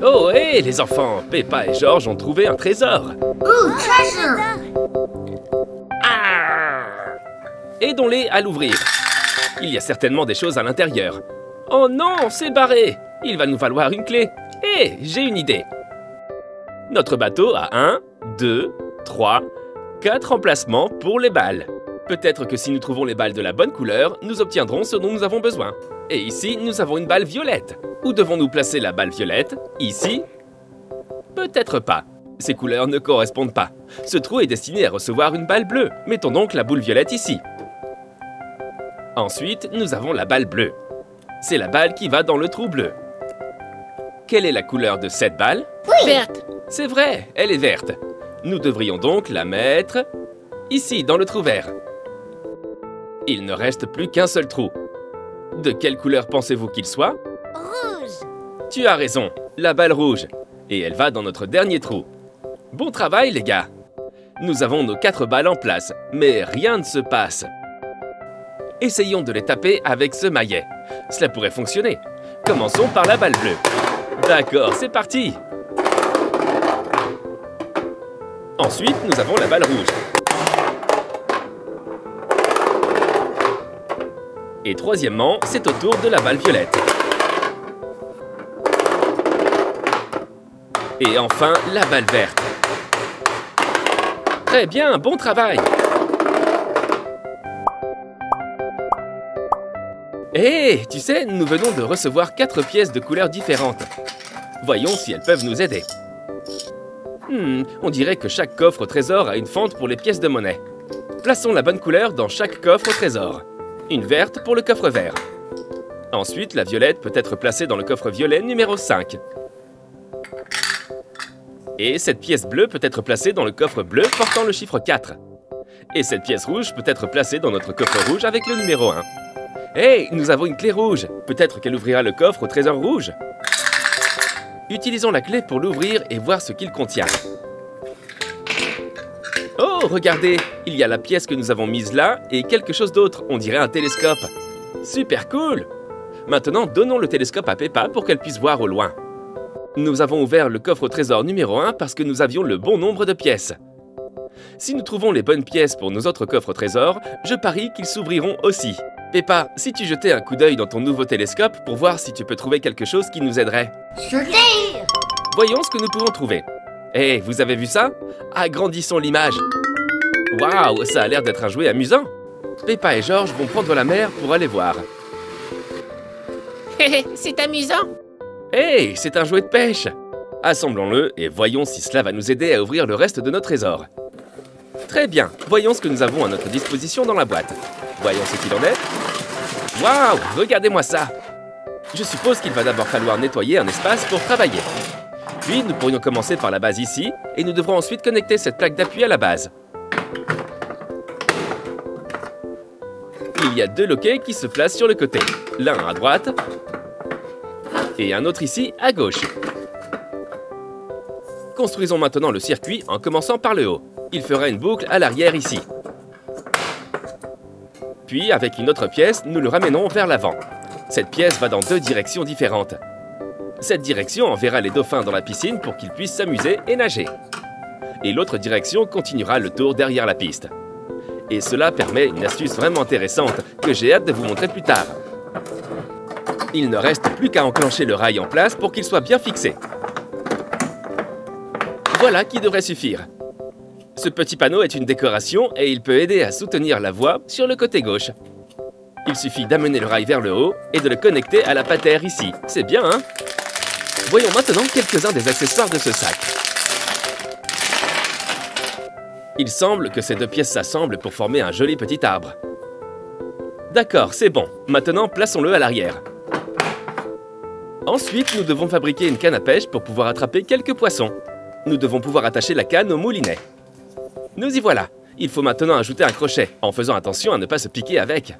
Oh, hé, les enfants, Peppa et George ont trouvé un trésor. Ooh, treasure! Ah! Aidons-les à l'ouvrir. Il y a certainement des choses à l'intérieur. Oh non, c'est barré. Il va nous falloir une clé. Hé, j'ai une idée. Notre bateau a 1, 2, 3, 4 emplacements pour les balles. Peut-être que si nous trouvons les balles de la bonne couleur, nous obtiendrons ce dont nous avons besoin. Et ici, nous avons une balle violette. Où devons-nous placer la balle violette? Ici? Peut-être pas. Ces couleurs ne correspondent pas. Ce trou est destiné à recevoir une balle bleue. Mettons donc la boule violette ici. Ensuite, nous avons la balle bleue. C'est la balle qui va dans le trou bleu. Quelle est la couleur de cette balle? Oui. Verte. C'est vrai, elle est verte. Nous devrions donc la mettre ici, dans le trou vert. Il ne reste plus qu'un seul trou. De quelle couleur pensez-vous qu'il soit? Rouge! Tu as raison, la balle rouge. Et elle va dans notre dernier trou. Bon travail, les gars. Nous avons nos 4 balles en place, mais rien ne se passe. Essayons de les taper avec ce maillet. Cela pourrait fonctionner. Commençons par la balle bleue. D'accord, c'est parti. Ensuite, nous avons la balle rouge. Et troisièmement, c'est au tour de la balle violette. Et enfin, la balle verte. Très bien, bon travail. Hé, tu sais, nous venons de recevoir 4 pièces de couleurs différentes. Voyons si elles peuvent nous aider. On dirait que chaque coffre au trésor a une fente pour les pièces de monnaie. Plaçons la bonne couleur dans chaque coffre au trésor. Une verte pour le coffre vert. Ensuite, la violette peut être placée dans le coffre violet numéro 5. Et cette pièce bleue peut être placée dans le coffre bleu portant le chiffre 4. Et cette pièce rouge peut être placée dans notre coffre rouge avec le numéro 1. Hey, nous avons une clé rouge. Peut-être qu'elle ouvrira le coffre au trésor rouge. Utilisons la clé pour l'ouvrir et voir ce qu'il contient. Oh, regardez, il y a la pièce que nous avons mise là et quelque chose d'autre, on dirait un télescope. Super cool! Maintenant, donnons le télescope à Peppa pour qu'elle puisse voir au loin. Nous avons ouvert le coffre au trésor numéro 1 parce que nous avions le bon nombre de pièces. Si nous trouvons les bonnes pièces pour nos autres coffres au trésor, je parie qu'ils s'ouvriront aussi. Peppa, si tu jetais un coup d'œil dans ton nouveau télescope pour voir si tu peux trouver quelque chose qui nous aiderait. Sure thing! Voyons ce que nous pouvons trouver. Hé, vous avez vu ça? Agrandissons l'image. Waouh, ça a l'air d'être un jouet amusant. Peppa et George vont prendre la mer pour aller voir. C'est amusant. Hé, c'est un jouet de pêche. Assemblons-le et voyons si cela va nous aider à ouvrir le reste de nos trésors. Très bien, voyons ce que nous avons à notre disposition dans la boîte. Voyons ce qu'il en est. Waouh, regardez-moi ça. Je suppose qu'il va d'abord falloir nettoyer un espace pour travailler. Puis, nous pourrions commencer par la base ici, et nous devrons ensuite connecter cette plaque d'appui à la base. Il y a 2 loquets qui se placent sur le côté. L'un à droite, et un autre ici à gauche. Construisons maintenant le circuit en commençant par le haut. Il fera une boucle à l'arrière ici. Puis, avec une autre pièce, nous le ramènerons vers l'avant. Cette pièce va dans 2 directions différentes. Cette direction enverra les dauphins dans la piscine pour qu'ils puissent s'amuser et nager. Et l'autre direction continuera le tour derrière la piste. Et cela permet une astuce vraiment intéressante que j'ai hâte de vous montrer plus tard. Il ne reste plus qu'à enclencher le rail en place pour qu'il soit bien fixé. Voilà qui devrait suffire. Ce petit panneau est une décoration et il peut aider à soutenir la voie sur le côté gauche. Il suffit d'amener le rail vers le haut et de le connecter à la patère ici. C'est bien, hein? Voyons maintenant quelques-uns des accessoires de ce sac. Il semble que ces 2 pièces s'assemblent pour former un joli petit arbre. D'accord, c'est bon. Maintenant, plaçons-le à l'arrière. Ensuite, nous devons fabriquer une canne à pêche pour pouvoir attraper quelques poissons. Nous devons pouvoir attacher la canne au moulinet. Nous y voilà. Il faut maintenant ajouter un crochet, en faisant attention à ne pas se piquer avec.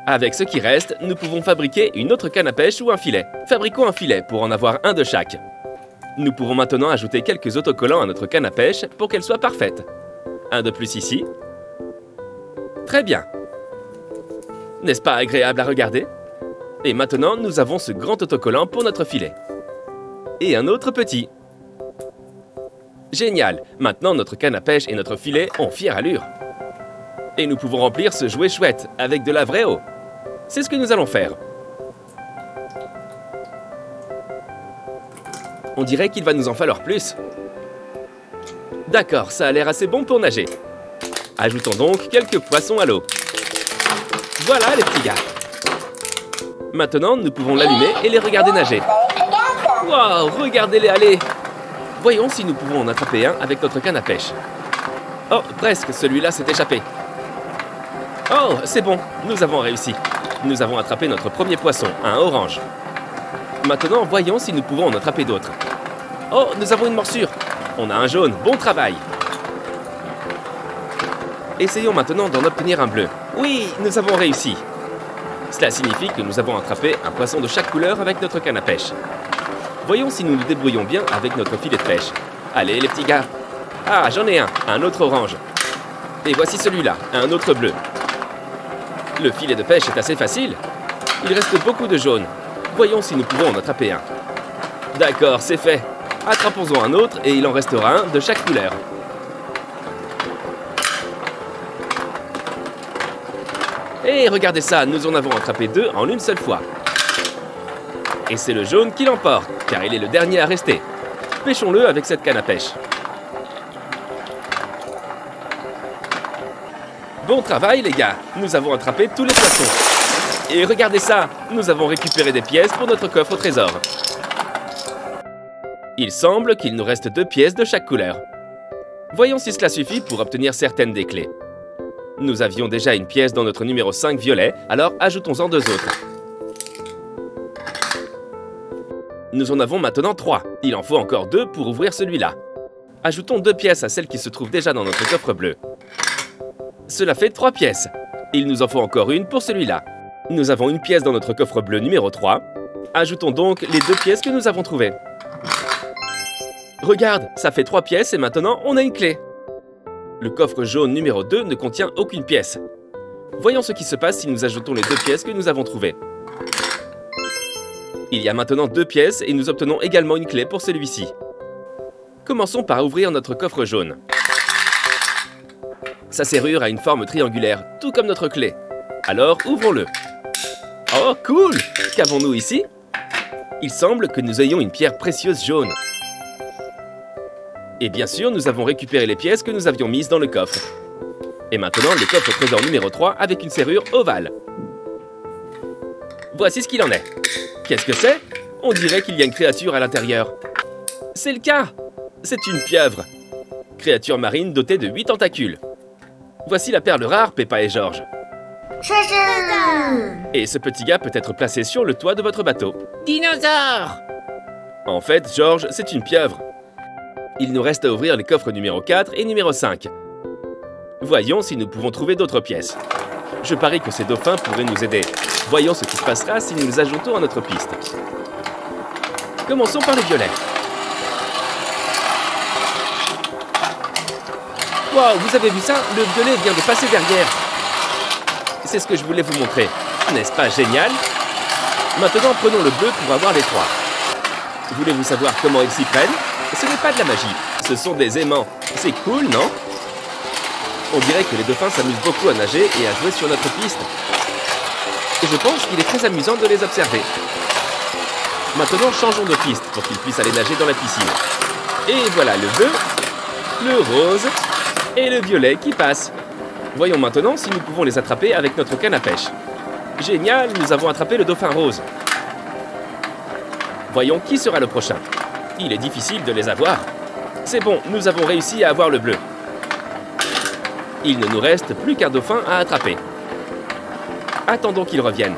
Avec ce qui reste, nous pouvons fabriquer une autre canne à pêche ou un filet. Fabriquons un filet pour en avoir un de chaque. Nous pouvons maintenant ajouter quelques autocollants à notre canne à pêche pour qu'elle soit parfaite. Un de plus ici. Très bien. N'est-ce pas agréable à regarder? Et maintenant, nous avons ce grand autocollant pour notre filet. Et un autre petit. Génial! Maintenant, notre canne à pêche et notre filet ont fière allure. Et nous pouvons remplir ce jouet chouette avec de la vraie eau. C'est ce que nous allons faire. On dirait qu'il va nous en falloir plus. D'accord, ça a l'air assez bon pour nager. Ajoutons donc quelques poissons à l'eau. Voilà les petits gars. Maintenant, nous pouvons l'allumer et les regarder nager. Waouh, regardez-les aller. Voyons si nous pouvons en attraper un avec notre canne à pêche. Oh, presque, celui-là s'est échappé. Oh, c'est bon, nous avons réussi. Nous avons attrapé notre premier poisson, un orange. Maintenant, voyons si nous pouvons en attraper d'autres. Oh, nous avons une morsure. On a un jaune, bon travail. Essayons maintenant d'en obtenir un bleu. Oui, nous avons réussi. Cela signifie que nous avons attrapé un poisson de chaque couleur avec notre canne à pêche. Voyons si nous nous débrouillons bien avec notre filet de pêche. Allez, les petits gars. Ah, j'en ai un autre orange. Et voici celui-là, un autre bleu. Le filet de pêche est assez facile. Il reste beaucoup de jaune. Voyons si nous pouvons en attraper un. D'accord, c'est fait. Attrapons-en un autre et il en restera un de chaque couleur. Et regardez ça, nous en avons attrapé deux en une seule fois. Et c'est le jaune qui l'emporte, car il est le dernier à rester. Pêchons-le avec cette canne à pêche. Bon travail les gars, nous avons attrapé tous les poissons. Et regardez ça, nous avons récupéré des pièces pour notre coffre au trésor. Il semble qu'il nous reste 2 pièces de chaque couleur. Voyons si cela suffit pour obtenir certaines des clés. Nous avions déjà une pièce dans notre numéro 5 violet, alors ajoutons-en 2 autres. Nous en avons maintenant 3. Il en faut encore 2 pour ouvrir celui-là. Ajoutons 2 pièces à celle qui se trouve déjà dans notre coffre bleu. Cela fait 3 pièces. Il nous en faut encore une pour celui-là. Nous avons une pièce dans notre coffre bleu numéro 3. Ajoutons donc les 2 pièces que nous avons trouvées. Regarde, ça fait 3 pièces et maintenant on a une clé. Le coffre jaune numéro 2 ne contient aucune pièce. Voyons ce qui se passe si nous ajoutons les 2 pièces que nous avons trouvées. Il y a maintenant 2 pièces et nous obtenons également une clé pour celui-ci. Commençons par ouvrir notre coffre jaune. Sa serrure a une forme triangulaire, tout comme notre clé. Alors, ouvrons-le. Oh, cool! Qu'avons-nous ici? Il semble que nous ayons une pierre précieuse jaune. Et bien sûr, nous avons récupéré les pièces que nous avions mises dans le coffre. Et maintenant, le coffre trésor numéro 3 avec une serrure ovale. Voici ce qu'il en est. Qu'est-ce que c'est? On dirait qu'il y a une créature à l'intérieur. C'est le cas! C'est une pieuvre. Créature marine dotée de 8 tentacules. Voici la perle rare, Peppa et George. Treasure! Et ce petit gars peut être placé sur le toit de votre bateau. Dinosaure! En fait, George, c'est une pieuvre. Il nous reste à ouvrir les coffres numéro 4 et numéro 5. Voyons si nous pouvons trouver d'autres pièces. Je parie que ces dauphins pourraient nous aider. Voyons ce qui se passera si nous les ajoutons à notre piste. Commençons par le violet. Wow, vous avez vu ça? Le violet vient de passer derrière. C'est ce que je voulais vous montrer. N'est-ce pas génial? Maintenant, prenons le bleu pour avoir les 3. Voulez-vous savoir comment ils s'y prennent? Ce n'est pas de la magie, ce sont des aimants. C'est cool, non? On dirait que les dauphins s'amusent beaucoup à nager et à jouer sur notre piste. Et je pense qu'il est très amusant de les observer. Maintenant, changeons de piste pour qu'ils puissent aller nager dans la piscine. Et voilà le bleu, le rose et le violet qui passent. Voyons maintenant si nous pouvons les attraper avec notre canne à pêche. Génial, nous avons attrapé le dauphin rose. Voyons qui sera le prochain. Il est difficile de les avoir. C'est bon, nous avons réussi à avoir le bleu. Il ne nous reste plus qu'un dauphin à attraper. Attendons qu'il revienne.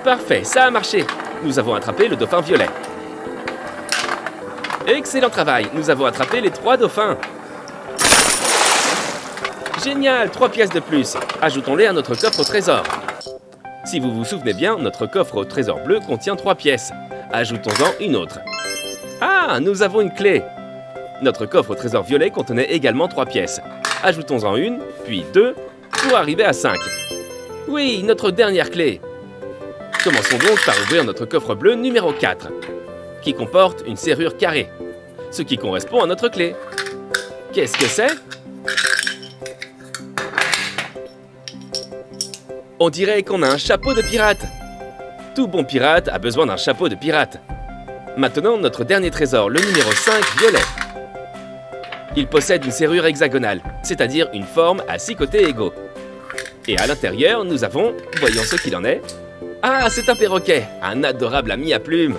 Parfait, ça a marché. Nous avons attrapé le dauphin violet. Excellent travail, nous avons attrapé les 3 dauphins. Génial, 3 pièces de plus. Ajoutons-les à notre coffre au trésor. Si vous vous souvenez bien, notre coffre au trésor bleu contient 3 pièces. Ajoutons-en une autre. Ah, nous avons une clé. Notre coffre au trésor violet contenait également 3 pièces. Ajoutons-en une, puis 2, pour arriver à 5. Oui, notre dernière clé. Commençons donc par ouvrir notre coffre bleu numéro 4, qui comporte une serrure carrée, ce qui correspond à notre clé. Qu'est-ce que c'est? On dirait qu'on a un chapeau de pirate. Tout bon pirate a besoin d'un chapeau de pirate. Maintenant, notre dernier trésor, le numéro 5, violet. Il possède une serrure hexagonale, c'est-à-dire une forme à 6 côtés égaux. Et à l'intérieur, nous avons, voyons ce qu'il en est. Ah, c'est un perroquet, un adorable ami à plumes.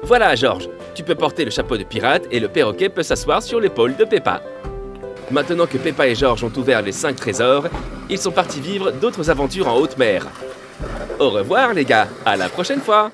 Voilà, Georges, tu peux porter le chapeau de pirate et le perroquet peut s'asseoir sur l'épaule de Peppa. Maintenant que Peppa et Georges ont ouvert les 5 trésors, ils sont partis vivre d'autres aventures en haute mer. Au revoir les gars, à la prochaine fois!